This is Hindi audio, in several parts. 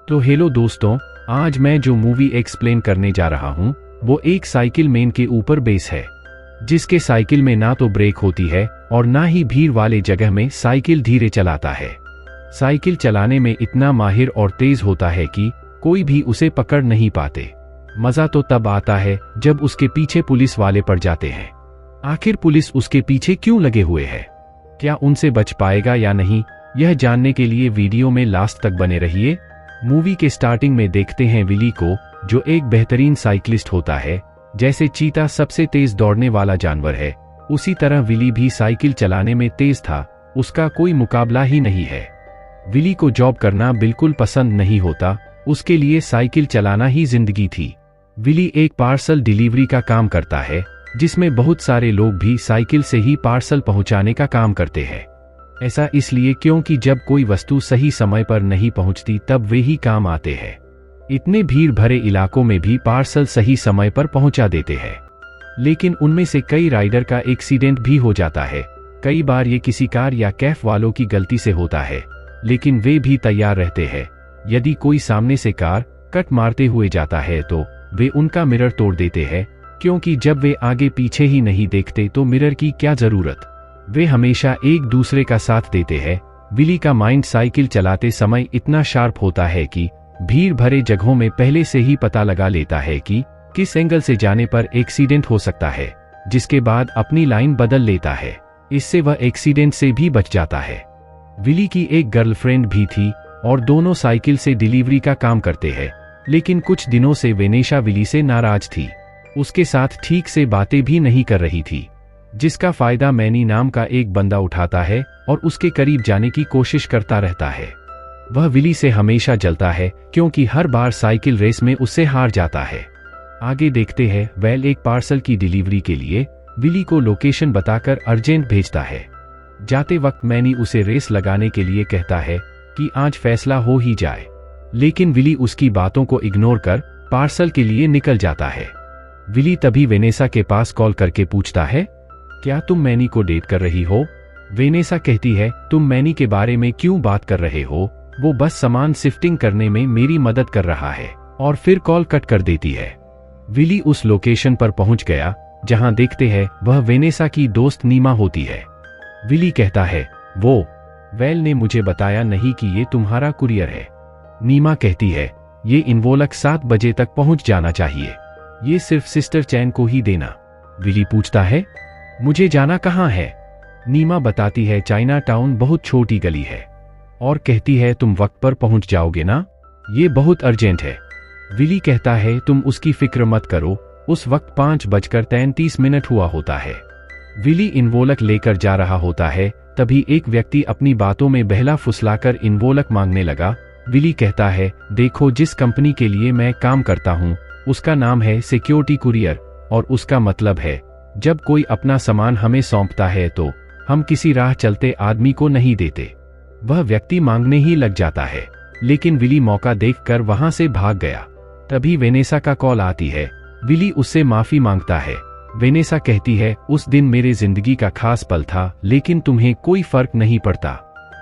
तो हेलो दोस्तों, आज मैं जो मूवी एक्सप्लेन करने जा रहा हूँ वो एक साइकिल मैन के ऊपर बेस है, जिसके साइकिल में ना तो ब्रेक होती है और ना ही भीड़ वाले जगह में साइकिल धीरे चलाता है। साइकिल चलाने में इतना माहिर और तेज होता है कि कोई भी उसे पकड़ नहीं पाते। मजा तो तब आता है जब उसके पीछे पुलिस वाले पड़ जाते हैं। आखिर पुलिस उसके पीछे क्यों लगे हुए है? क्या उनसे बच पाएगा या नहीं, यह जानने के लिए वीडियो में लास्ट तक बने रहिए। मूवी के स्टार्टिंग में देखते हैं विली को, जो एक बेहतरीन साइकिलिस्ट होता है। जैसे चीता सबसे तेज दौड़ने वाला जानवर है, उसी तरह विली भी साइकिल चलाने में तेज था। उसका कोई मुकाबला ही नहीं है। विली को जॉब करना बिल्कुल पसंद नहीं होता, उसके लिए साइकिल चलाना ही जिंदगी थी। विली एक पार्सल डिलीवरी का काम करता है, जिसमें बहुत सारे लोग भी साइकिल से ही पार्सल पहुंचाने का काम करते हैं। ऐसा इसलिए क्योंकि जब कोई वस्तु सही समय पर नहीं पहुंचती तब वे ही काम आते हैं। इतने भीड़ भरे इलाकों में भी पार्सल सही समय पर पहुंचा देते हैं। लेकिन उनमें से कई राइडर का एक्सीडेंट भी हो जाता है। कई बार ये किसी कार या कैफ वालों की गलती से होता है, लेकिन वे भी तैयार रहते हैं। यदि कोई सामने से कार कट मारते हुए जाता है तो वे उनका मिरर तोड़ देते हैं, क्योंकि जब वे आगे पीछे ही नहीं देखते तो मिरर की क्या जरूरत। वे हमेशा एक दूसरे का साथ देते हैं। विली का माइंड साइकिल चलाते समय इतना शार्प होता है कि भीड़ भरे जगहों में पहले से ही पता लगा लेता है कि किस एंगल से जाने पर एक्सीडेंट हो सकता है, जिसके बाद अपनी लाइन बदल लेता है। इससे वह एक्सीडेंट से भी बच जाता है। विली की एक गर्लफ्रेंड भी थी और दोनों साइकिल से डिलीवरी का काम करते हैं। लेकिन कुछ दिनों से वेनेसा विली से नाराज थी। उसके साथ ठीक से बातें भी नहीं कर रही थी, जिसका फायदा मैनी नाम का एक बंदा उठाता है और उसके करीब जाने की कोशिश करता रहता है। वह विली से हमेशा जलता है, क्योंकि हर बार साइकिल रेस में उससे हार जाता है। आगे देखते हैं, वेल एक पार्सल की डिलीवरी के लिए विली को लोकेशन बताकर अर्जेंट भेजता है। जाते वक्त मैनी उसे रेस लगाने के लिए कहता है कि आज फैसला हो ही जाए, लेकिन विली उसकी बातों को इग्नोर कर पार्सल के लिए निकल जाता है। विली तभी वेनेसा के पास कॉल करके पूछता है, क्या तुम मैनी को डेट कर रही हो? वेनेसा कहती है, तुम मैनी के बारे में क्यों बात कर रहे हो? वो बस सामान शिफ्टिंग करने में मेरी मदद कर रहा है, और फिर कॉल कट कर देती है। विली उस लोकेशन पर पहुंच गया जहां देखते हैं वह वेनेसा की दोस्त नीमा होती है। विली कहता है, वो वेल ने मुझे बताया नहीं कि ये तुम्हारा कुरियर है। नीमा कहती है, ये इन्वोलक 7 बजे तक पहुंच जाना चाहिए, ये सिर्फ सिस्टर चैन को ही देना। विली पूछता है, मुझे जाना कहाँ है? नीमा बताती है, चाइना टाउन बहुत छोटी गली है, और कहती है तुम वक्त पर पहुंच जाओगे ना, ये बहुत अर्जेंट है। विली कहता है, तुम उसकी फिक्र मत करो। उस वक्त 5:33 हुआ होता है। विली इन्वोलक लेकर जा रहा होता है, तभी एक व्यक्ति अपनी बातों में बहला फुसलाकर इन्वोलक मांगने लगा। विली कहता है, देखो जिस कंपनी के लिए मैं काम करता हूँ उसका नाम है सिक्योरिटी कुरियर, और उसका मतलब है जब कोई अपना सामान हमें सौंपता है तो हम किसी राह चलते आदमी को नहीं देते। वह व्यक्ति मांगने ही लग जाता है, लेकिन विली मौका देखकर वहां से भाग गया। तभी वेनेसा का कॉल आती है। विली उससे माफी मांगता है। वेनेसा कहती है, उस दिन मेरे जिंदगी का खास पल था, लेकिन तुम्हें कोई फर्क नहीं पड़ता।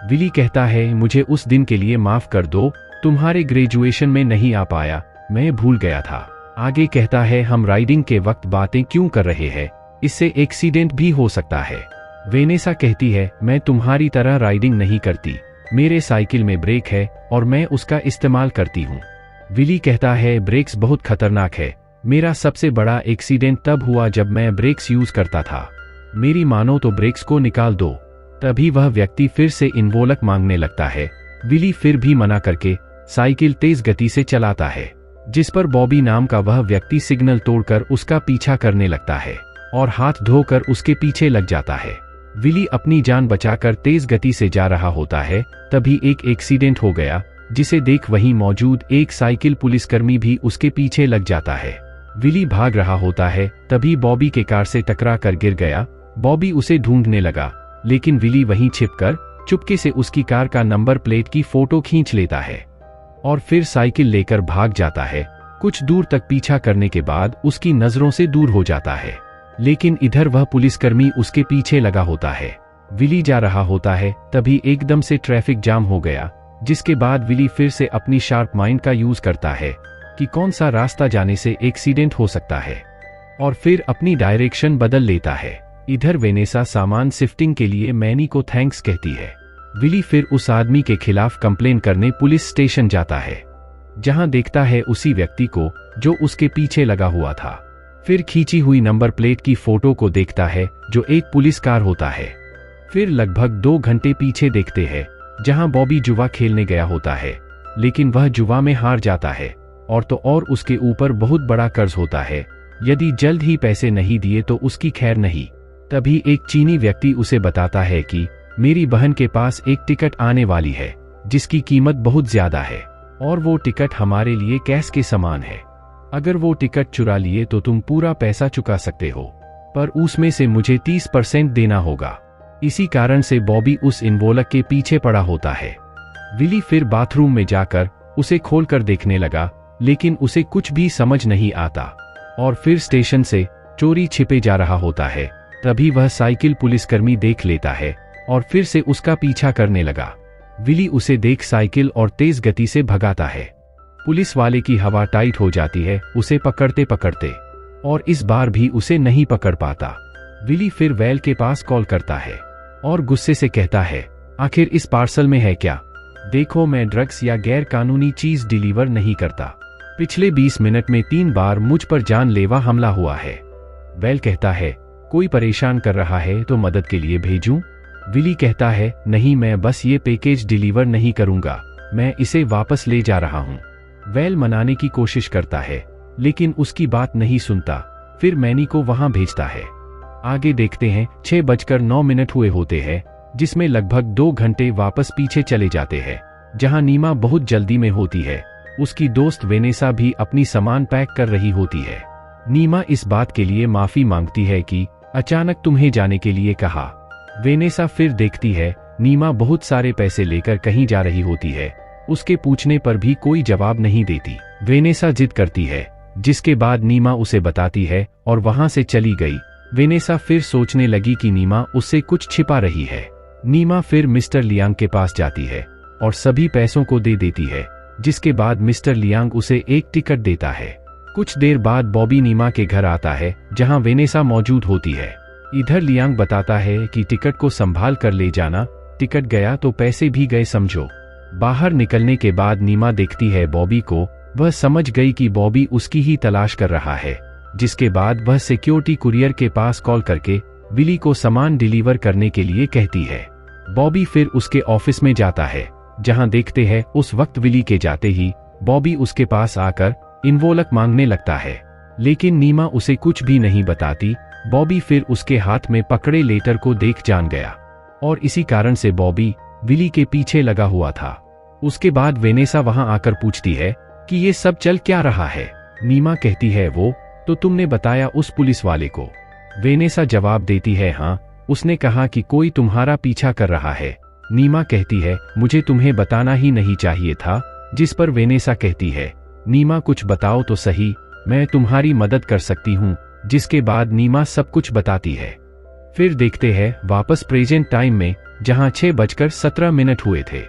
विली कहता है, मुझे उस दिन के लिए माफ कर दो, तुम्हारे ग्रेजुएशन में नहीं आ पाया, मैं भूल गया था। आगे कहता है, हम राइडिंग के वक्त बातें क्यों कर रहे हैं, इससे एक्सीडेंट भी हो सकता है। वेनेसा कहती है, मैं तुम्हारी तरह राइडिंग नहीं करती, मेरे साइकिल में ब्रेक है और मैं उसका इस्तेमाल करती हूँ। विली कहता है, ब्रेक्स बहुत खतरनाक है, मेरा सबसे बड़ा एक्सीडेंट तब हुआ जब मैं ब्रेक्स यूज करता था, मेरी मानो तो ब्रेक्स को निकाल दो। तभी वह व्यक्ति फिर से इन्वोलक मांगने लगता है। विली फिर भी मना करके साइकिल तेज गति से चलाता है, जिस पर बॉबी नाम का वह व्यक्ति सिग्नल तोड़कर उसका पीछा करने लगता है और हाथ धोकर उसके पीछे लग जाता है। विली अपनी जान बचाकर तेज गति से जा रहा होता है, तभी एक एक्सीडेंट हो गया, जिसे देख वहीं मौजूद एक साइकिल पुलिसकर्मी भी उसके पीछे लग जाता है। विली भाग रहा होता है, तभी बॉबी के कार से टकरा कर गिर गया। बॉबी उसे ढूंढने लगा, लेकिन विली वहीं छिपकर चुपके से उसकी कार का नंबर प्लेट की फोटो खींच लेता है और फिर साइकिल लेकर भाग जाता है। कुछ दूर तक पीछा करने के बाद उसकी नजरों से दूर हो जाता है, लेकिन इधर वह पुलिसकर्मी उसके पीछे लगा होता है। विली जा रहा होता है, तभी एकदम से ट्रैफिक जाम हो गया, जिसके बाद विली फिर से अपनी शार्प माइंड का यूज करता है कि कौन सा रास्ता जाने से एक्सीडेंट हो सकता है, और फिर अपनी डायरेक्शन बदल लेता है। इधर वेनेसा सामान शिफ्टिंग के लिए मैनी को थैंक्स कहती है। विली फिर उस आदमी के खिलाफ कंप्लेन करने पुलिस स्टेशन जाता है, जहां देखता है उसी व्यक्ति को जो उसके पीछे लगा हुआ था। फिर खींची हुई नंबर प्लेट की फोटो को देखता है जो एक पुलिस कार होता है। फिर लगभग 2 घंटे पीछे देखते हैं, जहां बॉबी जुआ खेलने गया होता है, लेकिन वह जुआ में हार जाता है और उसके ऊपर बहुत बड़ा कर्ज होता है। यदि जल्द ही पैसे नहीं दिए तो उसकी खैर नहीं। तभी एक चीनी व्यक्ति उसे बताता है कि मेरी बहन के पास एक टिकट आने वाली है जिसकी कीमत बहुत ज्यादा है, और वो टिकट हमारे लिए कैश के समान है। अगर वो टिकट चुरा लिए तो तुम पूरा पैसा चुका सकते हो, पर उसमें से मुझे 30% देना होगा। इसी कारण से बॉबी उस इन्वोलक के पीछे पड़ा होता है। विली फिर बाथरूम में जाकर उसे खोलकर देखने लगा, लेकिन उसे कुछ भी समझ नहीं आता, और फिर स्टेशन से चोरी छिपे जा रहा होता है। तभी वह साइकिल पुलिसकर्मी देख लेता है और फिर से उसका पीछा करने लगा। विली उसे देख साइकिल और तेज गति से भगाता है। पुलिस वाले की हवा टाइट हो जाती है उसे पकड़ते पकड़ते, और इस बार भी उसे नहीं पकड़ पाता। विली फिर वेल के पास कॉल करता है और गुस्से से कहता है, आखिर इस पार्सल में है क्या? देखो, मैं ड्रग्स या गैर कानूनी चीज डिलीवर नहीं करता। पिछले 20 मिनट में 3 बार मुझ पर जानलेवा हमला हुआ है। वेल कहता है, कोई परेशान कर रहा है तो मदद के लिए भेजूं? विली कहता है, नहीं, मैं बस ये पैकेज डिलीवर नहीं करूंगा, मैं इसे वापस ले जा रहा हूं। वेल मनाने की कोशिश करता है, लेकिन उसकी बात नहीं सुनता। फिर मैनी को वहां भेजता है। आगे देखते हैं 6:09 हुए होते हैं, जिसमें लगभग 2 घंटे वापस पीछे चले जाते हैं, जहां नीमा बहुत जल्दी में होती है। उसकी दोस्त वेनेसा भी अपनी सामान पैक कर रही होती है। नीमा इस बात के लिए माफी मांगती है कि अचानक तुम्हें जाने के लिए कहा। वेनेसा फिर देखती है नीमा बहुत सारे पैसे लेकर कहीं जा रही होती है। उसके पूछने पर भी कोई जवाब नहीं देती। वेनेसा जिद करती है, जिसके बाद नीमा उसे बताती है और वहां से चली गई। वेनेसा फिर सोचने लगी कि नीमा उससे कुछ छिपा रही है। नीमा फिर मिस्टर लियांग के पास जाती है और सभी पैसों को दे देती है, जिसके बाद मिस्टर लियांग उसे एक टिकट देता है। कुछ देर बाद बॉबी नीमा के घर आता है, जहां वेनेसा मौजूद होती है। इधर लियांग बताता है कि टिकट को संभाल कर ले जाना, टिकट गया तो पैसे भी गए समझो। बाहर निकलने के बाद नीमा देखती है बॉबी को। वह समझ गई कि बॉबी उसकी ही तलाश कर रहा है, जिसके बाद वह सिक्योरिटी कुरियर के पास कॉल करके विली को सामान डिलीवर करने के लिए कहती है। बॉबी फिर उसके ऑफिस में जाता है, जहां देखते हैं उस वक्त विली के जाते ही बॉबी उसके पास आकर इन्वोलक मांगने लगता है, लेकिन नीमा उसे कुछ भी नहीं बताती। बॉबी फिर उसके हाथ में पकड़े लेटर को देख जान गया, और इसी कारण से बॉबी विली के पीछे लगा हुआ था। उसके बाद वेनेसा वहां आकर पूछती है कि ये सब चल क्या रहा है। नीमा कहती है, वो तो तुमने बताया उस पुलिस वाले को। वेनेसा जवाब देती है, हाँ, उसने कहा कि कोई तुम्हारा पीछा कर रहा है। नीमा कहती है, मुझे तुम्हें बताना ही नहीं चाहिए था। जिस पर वेनेसा कहती है, नीमा कुछ बताओ तो सही, मैं तुम्हारी मदद कर सकती हूँ। जिसके बाद नीमा सब कुछ बताती है। फिर देखते हैं वापस प्रेजेंट टाइम में, जहां 6:17 हुए थे।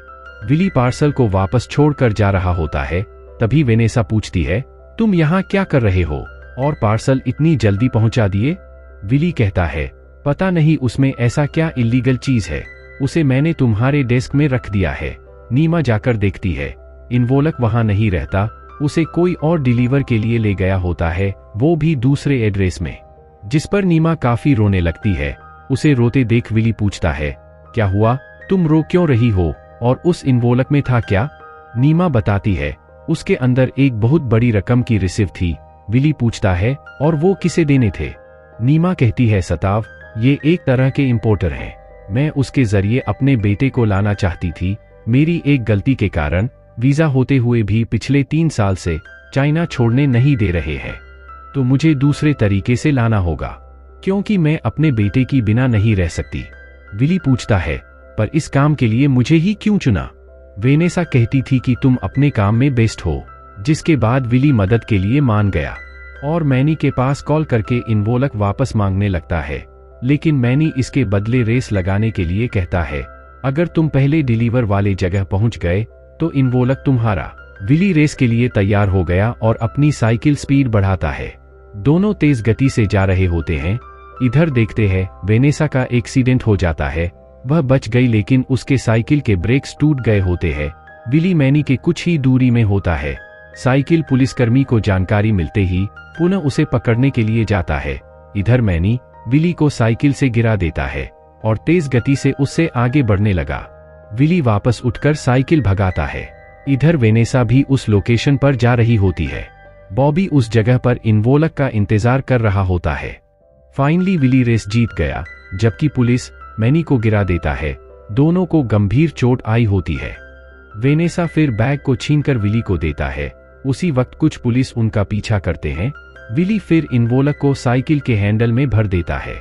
विली पार्सल को वापस छोड़कर जा रहा होता है। तभी वेनेसा पूछती है, तुम यहाँ क्या कर रहे हो और पार्सल इतनी जल्दी पहुंचा दिए? विली कहता है, पता नहीं उसमें ऐसा क्या इल्लीगल चीज है, उसे मैंने तुम्हारे डेस्क में रख दिया है। नीमा जाकर देखती है, इन्वोलक वहां नहीं रहता, उसे कोई और डिलीवर के लिए ले गया होता है, वो भी दूसरे एड्रेस में। जिस पर नीमा काफी रोने लगती है। उसे रोते देख विली पूछता है, क्या हुआ, तुम रो क्यों रही हो, और उस इन्वोलक में था क्या? नीमा बताती है, उसके अंदर एक बहुत बड़ी रकम की रिसीव थी। विली पूछता है, और वो किसे देने थे? नीमा कहती है, सताव, ये एक तरह के इंपोर्टर हैं। मैं उसके जरिए अपने बेटे को लाना चाहती थी। मेरी एक गलती के कारण वीजा होते हुए भी पिछले 3 साल से चाइना छोड़ने नहीं दे रहे हैं, तो मुझे दूसरे तरीके से लाना होगा, क्योंकि मैं अपने बेटे की बिना नहीं रह सकती। विली पूछता है, पर इस काम के लिए मुझे ही क्यों चुना? वेनेसा कहती थी कि तुम अपने काम में बेस्ट हो। जिसके बाद विली मदद के लिए मान गया और मैनी के पास कॉल करके इन्वोलक वापस मांगने लगता है, लेकिन मैनी इसके बदले रेस लगाने के लिए कहता है, अगर तुम पहले डिलीवर वाले जगह पहुंच गए तो इनवोलक तुम्हारा। विली रेस के लिए तैयार हो गया और अपनी साइकिल स्पीड बढ़ाता है। दोनों तेज गति से जा रहे होते हैं। इधर देखते हैं वेनेसा का एक्सीडेंट हो जाता है। वह बच गई लेकिन उसके साइकिल के ब्रेक्स टूट गए होते हैं। विली मैनी के कुछ ही दूरी में होता है। साइकिल पुलिसकर्मी को जानकारी मिलते ही पुनः उसे पकड़ने के लिए जाता है। इधर मैनी विली को साइकिल से गिरा देता है और तेज गति से उससे आगे बढ़ने लगा। विली वापस उठकर साइकिल भगाता है। इधर वेनेसा भी उस लोकेशन पर जा रही होती है। बॉबी उस जगह पर इनवोलक का इंतजार कर रहा होता है। फाइनली विली रेस जीत गया, जबकि पुलिस मैनी को गिरा देता है। दोनों को गंभीर चोट आई होती है। वेनेसा फिर बैग को छीनकर विली को देता है। उसी वक्त कुछ पुलिस उनका पीछा करते हैं। विली फिर इनवोलक को साइकिल के हैंडल में भर देता है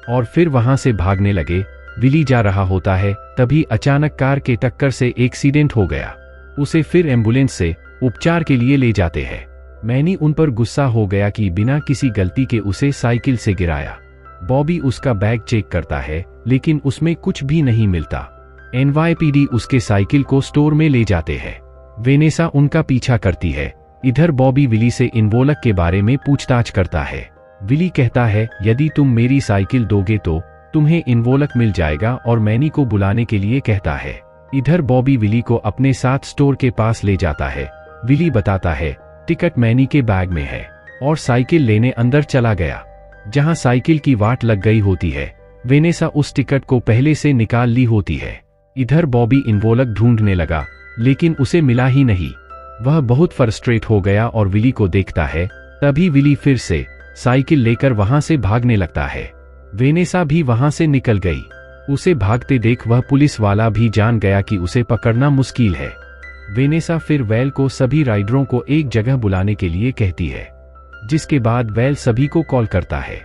और फिर वहां से भागने लगे। विली जा रहा होता है, तभी अचानक कार के टक्कर से एक्सीडेंट हो गया। उसे फिर एम्बुलेंस से उपचार के लिए ले जाते हैं। मैनी उन पर गुस्सा हो गया कि बिना किसी गलती के उसे साइकिल से गिराया। बॉबी उसका बैग चेक करता है लेकिन उसमें कुछ भी नहीं मिलता। एनवाईपीडी उसके साइकिल को स्टोर में ले जाते हैं। वेनेसा उनका पीछा करती है। इधर बॉबी विली से इनवोलक के बारे में पूछताछ करता है। विली कहता है, यदि तुम मेरी साइकिल दोगे तो तुम्हें इनवोलक मिल जाएगा और मैनी को बुलाने के लिए कहता है। इधर बॉबी विली को अपने साथ स्टोर के पास ले जाता है। विली बताता है टिकट मैनी के बैग में है और साइकिल लेने अंदर चला गया। जहां साइकिल की वाट लग गई होती है, वेनेसा उस टिकट को पहले से निकाल ली होती है। इधर बॉबी इनवोलक ढूंढने लगा लेकिन उसे मिला ही नहीं। वह बहुत फ्रस्ट्रेट हो गया और विली को देखता है। तभी विली फिर से साइकिल लेकर वहां से भागने लगता है। वेनेसा भी वहां से निकल गई। उसे भागते देख वह पुलिस वाला भी जान गया कि उसे पकड़ना मुश्किल है। वेनेसा फिर वैल को सभी राइडरों को एक जगह बुलाने के लिए कहती है, जिसके बाद वैल सभी को कॉल करता है।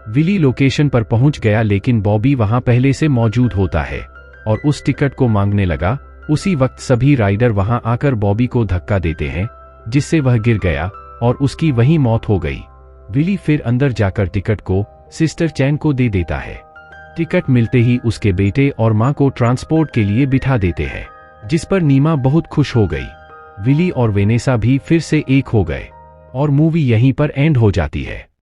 विली लोकेशन पर पहुंच गया लेकिन बॉबी वहां पहले से मौजूद होता है और उस टिकट को मांगने लगा। उसी वक्त सभी राइडर वहां आकर बॉबी को धक्का देते हैं, जिससे वह गिर गया और उसकी वहीं मौत हो गई। विली फिर अंदर जाकर टिकट को सिस्टर चैन को दे देता है। टिकट मिलते ही उसके बेटे और मां को ट्रांसपोर्ट के लिए बिठा देते हैं, जिस पर नीमा बहुत खुश हो गई। विली और वेनेसा भी फिर से एक हो गए और मूवी यहीं पर एंड हो जाती है।